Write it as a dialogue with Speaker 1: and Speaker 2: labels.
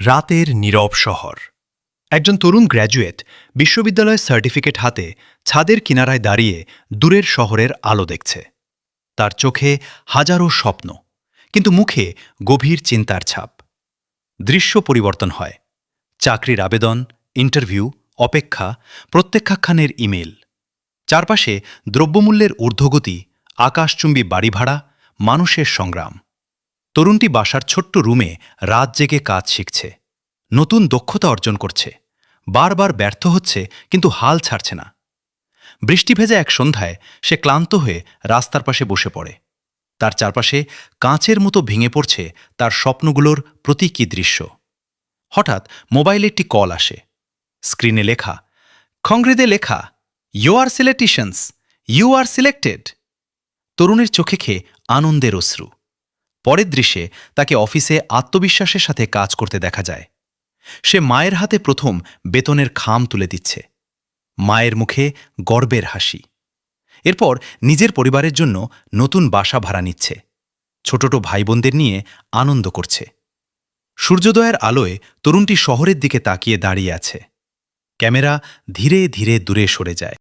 Speaker 1: রাতের নীরব শহর। একজন তরুণ গ্র্যাজুয়েট বিশ্ববিদ্যালয়ের সার্টিফিকেট হাতে ছাদের কিনারায় দাঁড়িয়ে দূরের শহরের আলো দেখছে। তার চোখে হাজারো স্বপ্ন, কিন্তু মুখে গভীর চিন্তার ছাপ। দৃশ্য পরিবর্তন হয়। চাকরির আবেদন, ইন্টারভিউ, অপেক্ষা, প্রত্যাখ্যানের ইমেল। চারপাশে দ্রব্যমূল্যের ঊর্ধ্বগতি, আকাশচুম্বী বাড়ি ভাড়া, মানুষের সংগ্রাম। তরুণটি বাসার ছোট্ট রুমে রাত জেগে কাজ শিখছে, নতুন দক্ষতা অর্জন করছে, বারবার ব্যর্থ হচ্ছে কিন্তু হাল ছাড়ছে না। বৃষ্টি ভেজা এক সন্ধ্যায় সে ক্লান্ত হয়ে রাস্তার পাশে বসে পড়ে। তার চারপাশে কাঁচের মতো ভেঙে পড়ছে তার স্বপ্নগুলোর প্রতীকী দৃশ্য। হঠাৎ মোবাইলে একটি কল আসে। স্ক্রিনে লেখা, খংগ্রিদে লেখা, you are selections, you are selected. তরুণের চোখে খেয়ে আনন্দের অশ্রু। পরের দৃশ্যে তাকে অফিসে আত্মবিশ্বাসের সাথে কাজ করতে দেখা যায়। সে মায়ের হাতে প্রথম বেতনের খাম তুলে দিচ্ছে। মায়ের মুখে গর্বের হাসি। এরপর নিজের পরিবারের জন্য নতুন বাসা ভাড়া নিচ্ছে। ছোট ছোট ভাই বোনদের নিয়ে আনন্দ করছে। সূর্যোদয়ের আলোয় তরুণটি শহরের দিকে তাকিয়ে দাঁড়িয়ে আছে। ক্যামেরা ধীরে ধীরে দূরে সরে যায়।